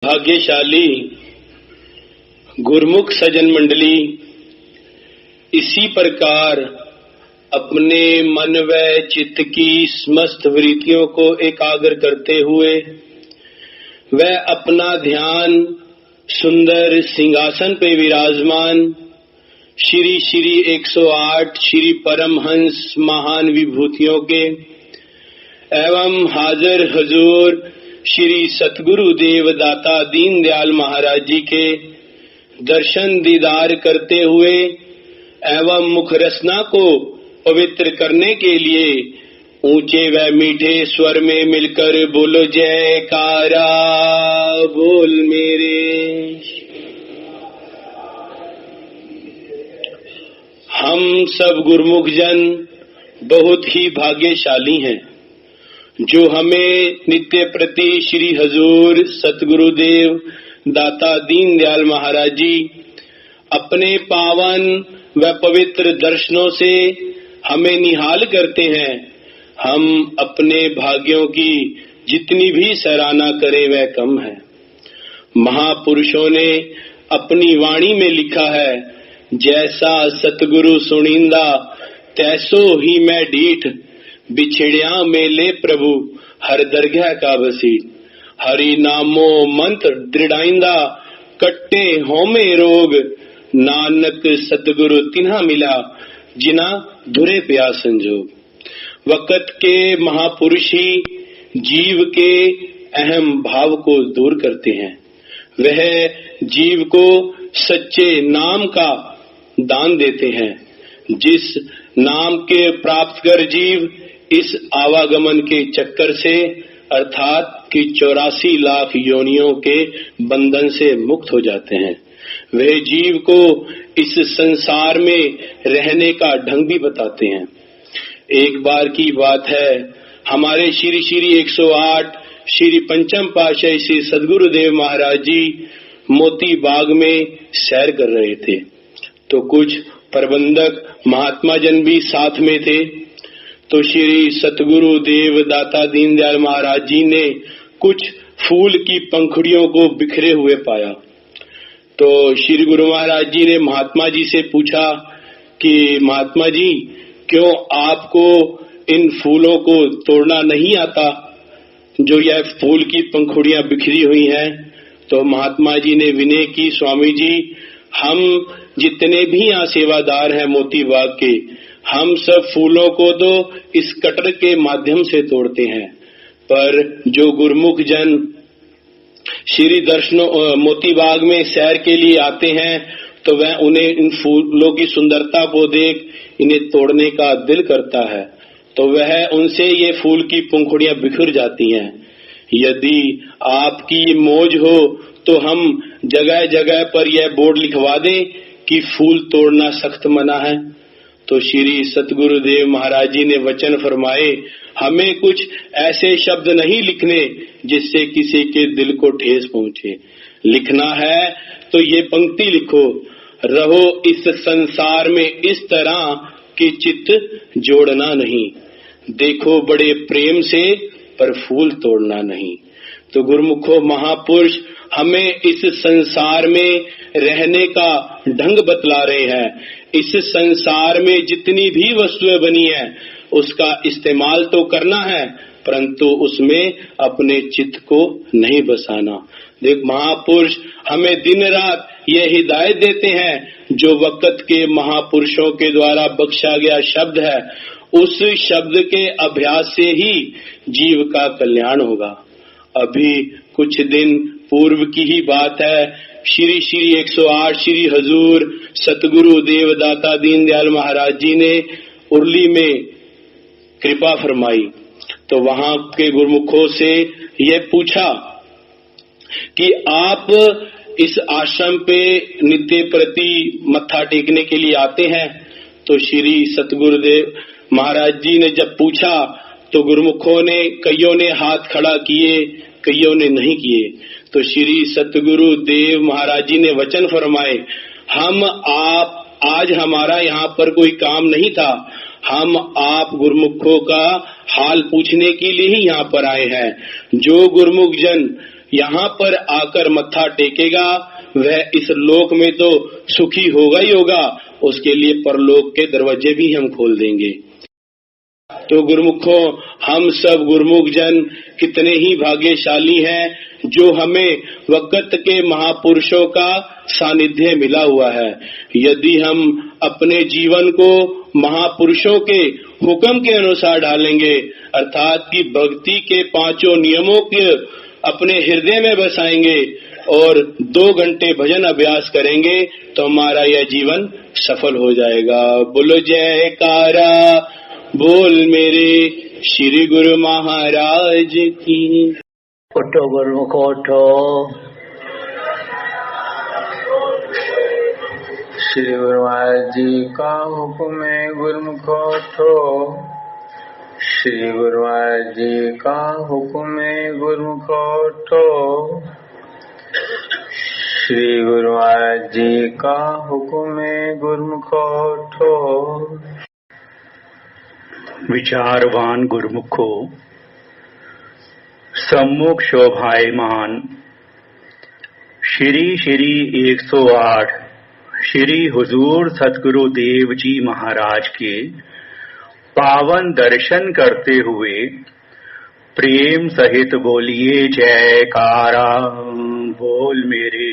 भाग्यशाली गुरुमुख सजन मंडली इसी प्रकार अपने मन व चित्त की समस्त वृत्तियों को एकाग्र करते हुए वह अपना ध्यान सुंदर सिंहासन पे विराजमान श्री श्री 108 श्री परमहंस महान विभूतियों के एवं हाजिर हजूर श्री सतगुरु देव दाता दीन दयाल महाराज जी के दर्शन दीदार करते हुए एवं मुख रसना को पवित्र करने के लिए ऊंचे व मीठे स्वर में मिलकर बोलो जयकारा बोल मेरे। हम सब गुरुमुख जन बहुत ही भाग्यशाली हैं जो हमें नित्य प्रति श्री हजूर सतगुरुदेव दाता दीन दयाल महाराज जी अपने पावन व पवित्र दर्शनों से हमें निहाल करते हैं। हम अपने भाग्यों की जितनी भी सराहना करें वह कम है। महापुरुषों ने अपनी वाणी में लिखा है, जैसा सतगुरु सुनिंदा तैसो ही मैं डीठ, बिछड़िया मेले प्रभु हर दरगाह का बसी। हरि नामो मंत्र दृढ़ाइंदा कट्टे होमे रोग, नानक सतगुरु तिन्हा मिला जिना धुरे प्यास संजोग। वक़्त के महापुरुष ही जीव के अहम भाव को दूर करते हैं। वह जीव को सच्चे नाम का दान देते हैं। जिस नाम के प्राप्त कर जीव इस आवागमन के चक्कर से अर्थात कि 84 लाख योनियों के बंधन से मुक्त हो जाते हैं। वह जीव को इस संसार में रहने का ढंग भी बताते हैं। एक बार की बात है, हमारे श्री श्री 108 श्री पंचम पातशाही श्री सदगुरुदेव महाराज जी मोती बाग में सैर कर रहे थे, तो कुछ प्रबंधक महात्मा जन भी साथ में थे। तो श्री सतगुरु देव दाता दीन दयाल महाराज जी ने कुछ फूल की पंखुड़ियों को बिखरे हुए पाया। तो श्री गुरु महाराज जी ने महात्मा जी से पूछा कि महात्मा जी, क्यों आपको इन फूलों को तोड़ना नहीं आता, जो यह फूल की पंखुड़ियां बिखरी हुई हैं? तो महात्मा जी ने विनय की, स्वामी जी, हम जितने भी यहाँ सेवादार हैं मोती बाग के, हम सब फूलों को तो इस कटर के माध्यम से तोड़ते हैं, पर जो गुरुमुख जन श्री दर्शनों मोती बाग में सैर के लिए आते हैं तो वह उन्हें इन फूलों की सुंदरता को देख इन्हें तोड़ने का दिल करता है, तो वह उनसे ये फूल की पंखुड़ियां बिखर जाती हैं। यदि आपकी मौज हो तो हम जगह जगह पर यह बोर्ड लिखवा दें कि फूल तोड़ना सख्त मना है। तो श्री सतगुरुदेव महाराज जी ने वचन फरमाए, हमें कुछ ऐसे शब्द नहीं लिखने जिससे किसी के दिल को ठेस पहुंचे। लिखना है तो ये पंक्ति लिखो, रहो इस संसार में इस तरह कि चित्त जोड़ना नहीं, देखो बड़े प्रेम से पर फूल तोड़ना नहीं। तो गुरुमुखो महापुरुष हमें इस संसार में रहने का ढंग बतला रहे हैं। इस संसार में जितनी भी वस्तुएं बनी है उसका इस्तेमाल तो करना है, परंतु उसमें अपने चित्त को नहीं बसाना। देख, महापुरुष हमें दिन रात ये हिदायत देते हैं, जो वक़्त के महापुरुषों के द्वारा बख्शा गया शब्द है, उस शब्द के अभ्यास से ही जीव का कल्याण होगा। अभी कुछ दिन पूर्व की ही बात है, श्री श्री 108 श्री हजूर सतगुरु देव दाता दीन दयाल महाराज जी ने उर्ली में कृपा फरमाई। तो वहां के गुरुमुखों से यह पूछा कि आप इस आश्रम पे नित्य प्रति मत्था टेकने के लिए आते हैं? तो श्री सतगुरुदेव महाराज जी ने जब पूछा तो गुरुमुखों ने कईयों ने हाथ खड़ा किए, कईयों ने नहीं किए। तो श्री सतगुरु देव महाराज जी ने वचन फरमाए, आज हमारा यहाँ पर कोई काम नहीं था, हम आप गुरुमुखों का हाल पूछने के लिए ही यहाँ पर आए हैं। जो गुरुमुख जन यहाँ पर आकर मत्था टेकेगा वह इस लोक में तो सुखी होगा ही होगा, उसके लिए परलोक के दरवाजे भी हम खोल देंगे। तो गुरुमुखों, हम सब गुरुमुख जन कितने ही भाग्यशाली हैं जो हमें वक्त के महापुरुषों का सानिध्य मिला हुआ है। यदि हम अपने जीवन को महापुरुषों के हुक्म के अनुसार ढालेंगे, अर्थात कि भक्ति के 5 नियमों के अपने हृदय में बसाएंगे और 2 घंटे भजन अभ्यास करेंगे, तो हमारा यह जीवन सफल हो जाएगा। बोलो जयकारा बोल मेरे श्री गुरु महाराज की। उठो गुरुमुख उठो, श्री गुरु महाराज जी का हुक्म है गुरुमुख उठो, श्री गुरु महाराज जी का हुक्म है गुरुमुख उठो, श्री गुरु महाराज जी का हुक्म है गुरुमुख उठो। विचारवान गुरुमुखो, सम्मुख शोभायमान श्री श्री 108 श्री हुजूर सतगुरु देव जी महाराज के पावन दर्शन करते हुए प्रेम सहित बोलिए जयकारा बोल मेरे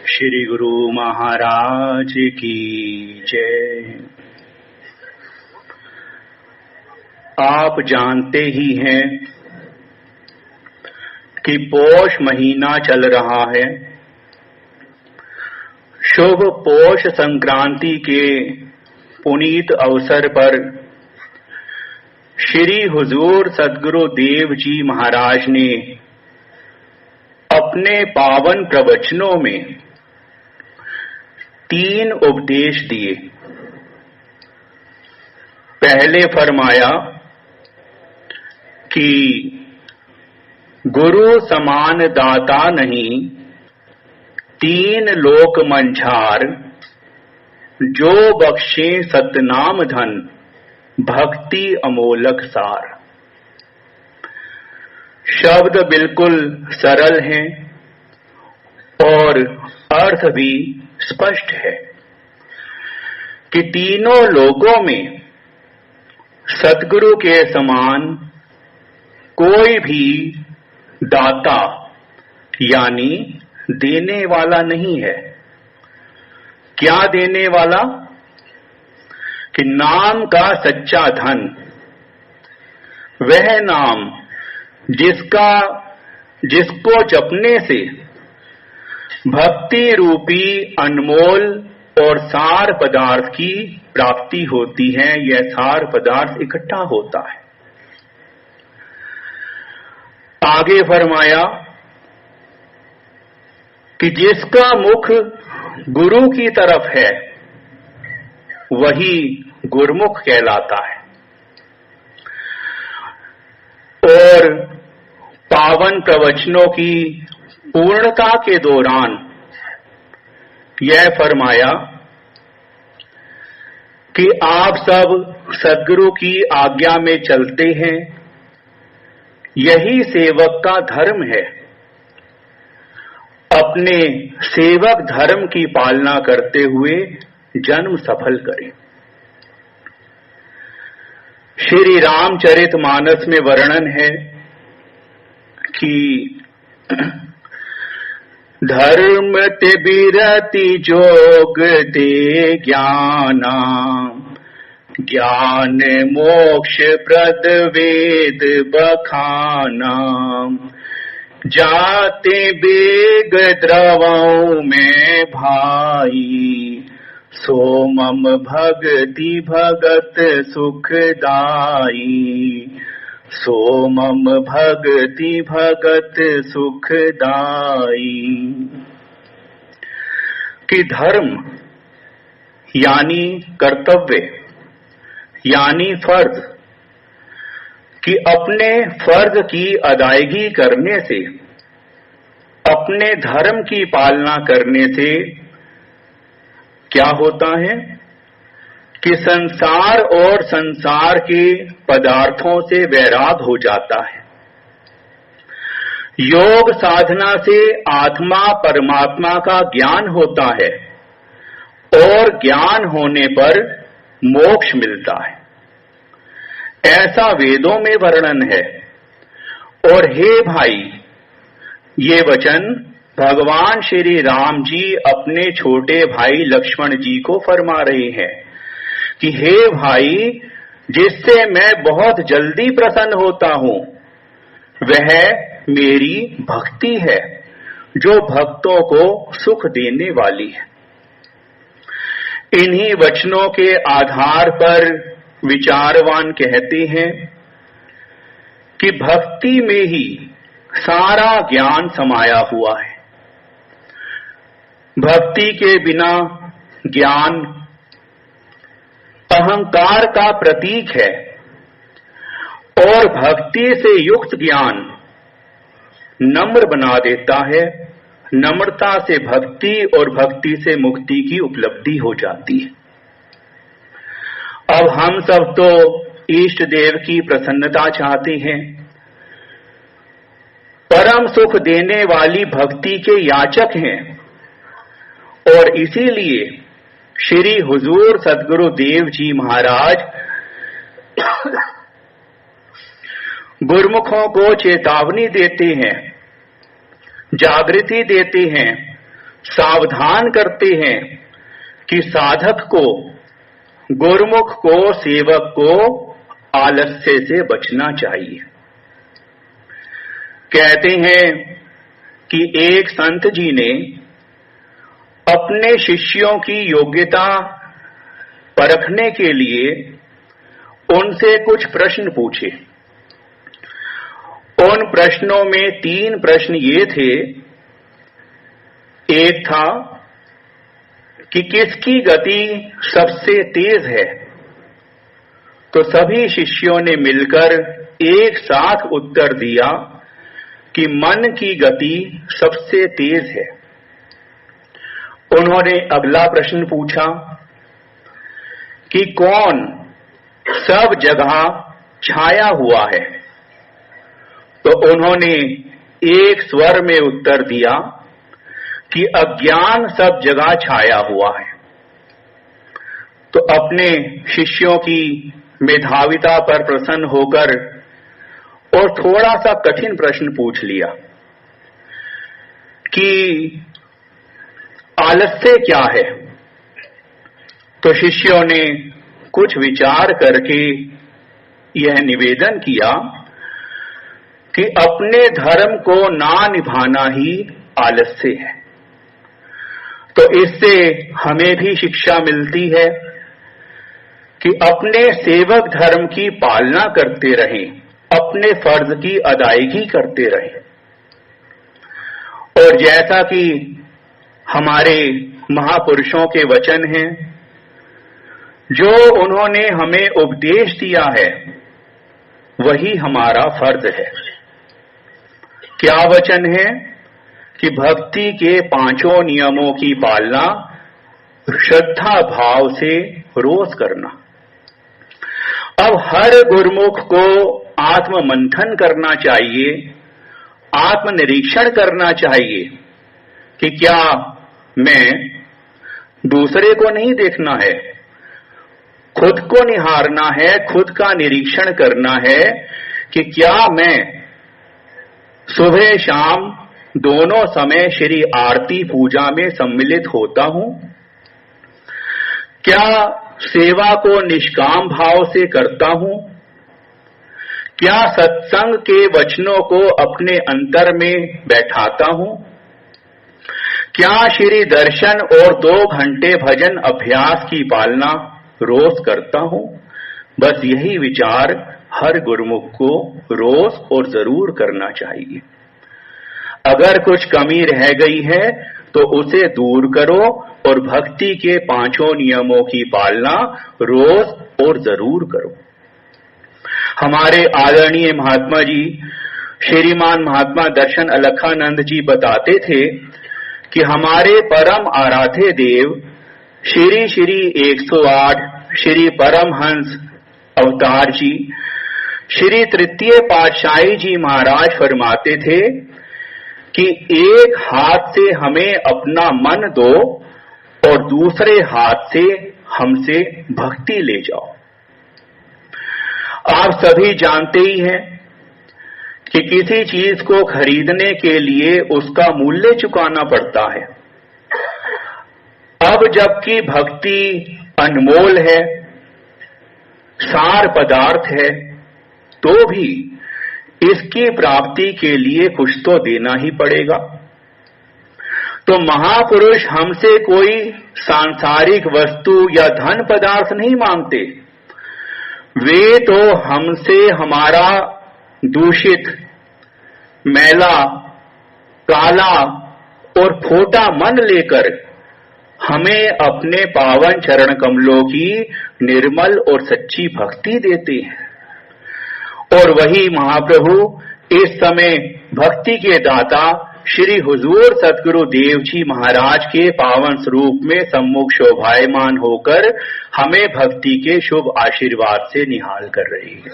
श्री गुरु महाराज की जय। आप जानते ही हैं कि पौष महीना चल रहा है। शुभ पौष संक्रांति के पुनीत अवसर पर श्री हुजूर सतगुरु देव जी महाराज ने अपने पावन प्रवचनों में 3 उपदेश दिए। पहले फरमाया कि गुरु समान दाता नहीं, 3 लोक मंझार, जो बख्शे सतनाम धन, भक्ति अमोलक सार। शब्द बिल्कुल सरल हैं और अर्थ भी स्पष्ट है कि तीनों लोकों में सतगुरु के समान कोई भी दाता यानी देने वाला नहीं है। क्या देने वाला? कि नाम का सच्चा धन, वह नाम जिसको जपने से भक्ति रूपी अनमोल और सार पदार्थ की प्राप्ति होती है। यह सार पदार्थ इकट्ठा होता है। आगे फरमाया कि जिसका मुख गुरु की तरफ है वही गुरमुख कहलाता है। और पावन प्रवचनों की पूर्णता के दौरान यह फरमाया कि आप सब सद्गुरु की आज्ञा में चलते हैं, यही सेवक का धर्म है। अपने सेवक धर्म की पालना करते हुए जन्म सफल करें। श्री रामचरितमानस में वर्णन है कि धर्म ते बिरति जोग दे ज्ञाना, ज्ञान मोक्ष प्रद वेद बखाना, जाते बेग द्रवों में भाई, सोमम भगति भगत सुखदाई, सोमम भगति भगत सुखदाई। कि धर्म यानी कर्तव्य यानी फर्ज, कि अपने फर्ज की अदायगी करने से, अपने धर्म की पालना करने से क्या होता है कि संसार और संसार के पदार्थों से वैराग हो जाता है। योग साधना से आत्मा परमात्मा का ज्ञान होता है और ज्ञान होने पर मोक्ष मिलता है, ऐसा वेदों में वर्णन है। और हे भाई, ये वचन भगवान श्री राम जी अपने छोटे भाई लक्ष्मण जी को फरमा रहे हैं कि हे भाई, जिससे मैं बहुत जल्दी प्रसन्न होता हूं वह मेरी भक्ति है जो भक्तों को सुख देने वाली है। इन्हीं वचनों के आधार पर विचारवान कहते हैं कि भक्ति में ही सारा ज्ञान समाया हुआ है। भक्ति के बिना ज्ञान अहंकार का प्रतीक है और भक्ति से युक्त ज्ञान नम्र बना देता है। नम्रता से भक्ति और भक्ति से मुक्ति की उपलब्धि हो जाती है। अब हम सब तो इष्ट देव की प्रसन्नता चाहते हैं, परम सुख देने वाली भक्ति के याचक हैं, और इसीलिए श्री हुजूर सद्गुरु देव जी महाराज गुरमुखों को चेतावनी देते हैं, जागृति देते हैं, सावधान करते हैं कि साधक को, गुरमुख को, सेवक को आलस्य से बचना चाहिए। कहते हैं कि एक संत जी ने अपने शिष्यों की योग्यता परखने के लिए उनसे कुछ प्रश्न पूछे। उन प्रश्नों में 3 प्रश्न ये थे। एक था कि किसकी गति सबसे तेज है, तो सभी शिष्यों ने मिलकर एक साथ उत्तर दिया कि मन की गति सबसे तेज है। उन्होंने अगला प्रश्न पूछा कि कौन सब जगह छाया हुआ है, तो उन्होंने एक स्वर में उत्तर दिया कि अज्ञान सब जगह छाया हुआ है। तो अपने शिष्यों की मेधाविता पर प्रसन्न होकर और थोड़ा सा कठिन प्रश्न पूछ लिया कि आलस्य क्या है। तो शिष्यों ने कुछ विचार करके यह निवेदन किया कि अपने धर्म को ना निभाना ही आलस्य है। तो इससे हमें भी शिक्षा मिलती है कि अपने सेवक धर्म की पालना करते रहें, अपने फर्ज की अदायगी करते रहें। और जैसा कि हमारे महापुरुषों के वचन हैं, जो उन्होंने हमें उपदेश दिया है वही हमारा फर्ज है। क्या वचन है कि भक्ति के 5 नियमों की पालना श्रद्धा भाव से रोज करना। अब हर गुरमुख को आत्म मंथन करना चाहिए, आत्मनिरीक्षण करना चाहिए कि क्या मैं, दूसरे को नहीं देखना है, खुद को निहारना है, खुद का निरीक्षण करना है कि क्या मैं सुबह शाम दोनों समय श्री आरती पूजा में सम्मिलित होता हूं? क्या सेवा को निष्काम भाव से करता हूं? क्या सत्संग के वचनों को अपने अंतर में बैठाता हूं? क्या श्री दर्शन और 2 घंटे भजन अभ्यास की पालना रोज करता हूं? बस यही विचार हर गुरुमुख को रोज और जरूर करना चाहिए। अगर कुछ कमी रह गई है तो उसे दूर करो और भक्ति के 5 नियमों की पालना रोज और जरूर करो। हमारे आदरणीय महात्मा जी श्रीमान महात्मा दर्शन अलखानंद जी बताते थे कि हमारे परम आराध्य देव श्री श्री 108 श्री परमहंस अवतार जी श्री तृतीय पातशाही जी महाराज फरमाते थे कि एक हाथ से हमें अपना मन दो और दूसरे हाथ से हमसे भक्ति ले जाओ। आप सभी जानते ही हैं कि किसी चीज को खरीदने के लिए उसका मूल्य चुकाना पड़ता है। अब जबकि भक्ति अनमोल है, सार पदार्थ है, तो भी इसकी प्राप्ति के लिए कुछ तो देना ही पड़ेगा। तो महापुरुष हमसे कोई सांसारिक वस्तु या धन पदार्थ नहीं मांगते। वे तो हमसे हमारा दूषित, मैला, काला और खोटा मन लेकर हमें अपने पावन चरण कमलों की निर्मल और सच्ची भक्ति देते हैं। और वही महाप्रभु इस समय भक्ति के दाता श्री हुजूर सतगुरु देव जी महाराज के पावन स्वरूप में सम्मुख शोभायमान होकर हमें भक्ति के शुभ आशीर्वाद से निहाल कर रही है।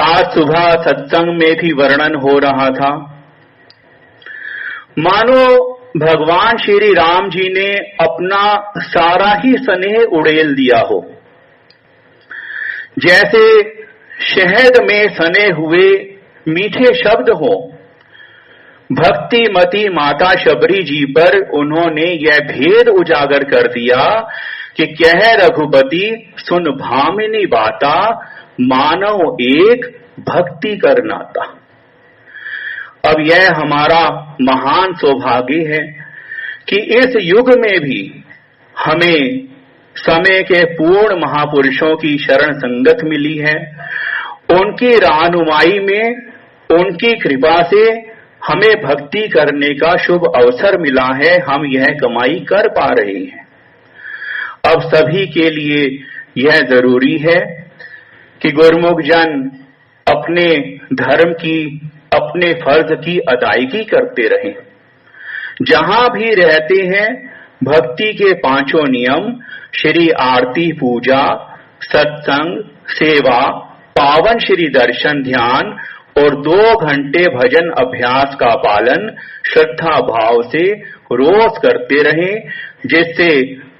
आज सुबह सत्संग में भी वर्णन हो रहा था, मानो भगवान श्री राम जी ने अपना सारा ही स्नेह उड़ेल दिया हो। जैसे शहद में सने हुए मीठे शब्द हो, भक्तिमती माता शबरी जी पर उन्होंने यह भेद उजागर कर दिया कि कह रघुपति सुन भामिनी बाता, मानव एक भक्ति कर नाता। अब यह हमारा महान सौभाग्य है कि इस युग में भी हमें समय के पूर्ण महापुरुषों की शरण संगत मिली है। उनकी रहनुमाई में, उनकी कृपा से हमें भक्ति करने का शुभ अवसर मिला है। हम यह कमाई कर पा रहे हैं। अब सभी के लिए यह जरूरी है कि गुरुमुख जन अपने धर्म की, अपने फर्ज की अदायगी करते रहें। जहां भी रहते हैं भक्ति के पांचों नियम श्री आरती, पूजा, सत्संग, सेवा, पावन श्री दर्शन, ध्यान और 2 घंटे भजन अभ्यास का पालन श्रद्धा भाव से रोज करते रहें, जिससे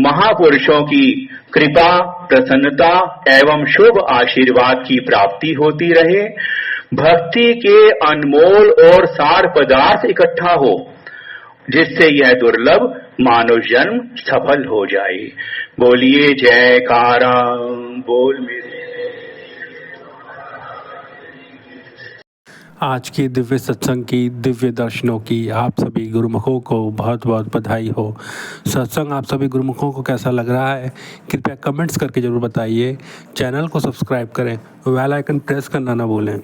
महापुरुषों की कृपा, प्रसन्नता एवं शुभ आशीर्वाद की प्राप्ति होती रहे। भक्ति के अनमोल और सार पदार्थ इकट्ठा हो, जिससे यह दुर्लभ मानव जन्म सफल हो जाए। बोलिए जयकारा बोल मेरे। आज की दिव्य सत्संग की, दिव्य दर्शनों की आप सभी गुरुमुखों को बहुत बहुत बधाई हो। सत्संग आप सभी गुरुमुखों को कैसा लग रहा है कृपया कमेंट्स करके ज़रूर बताइए। चैनल को सब्सक्राइब करें, बेल आइकन प्रेस करना ना भूलें,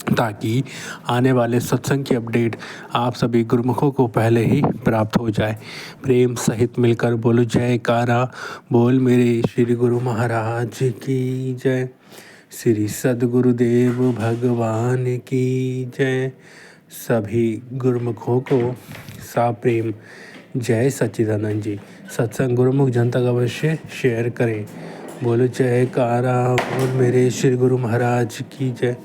ताकि आने वाले सत्संग की अपडेट आप सभी गुरुमुखों को पहले ही प्राप्त हो जाए। प्रेम सहित मिलकर बोलो जयकारा बोल मेरे श्री गुरु महाराज की जय। श्री सद्गुरुदेव भगवान की जय। सभी गुरुमुखों को साप्रेम जय सच्चिदानंद जी। सत्संग गुरुमुख जन तक अवश्य शेयर करें। बोलो जयकारा बोल मेरे श्री गुरु महाराज की जय।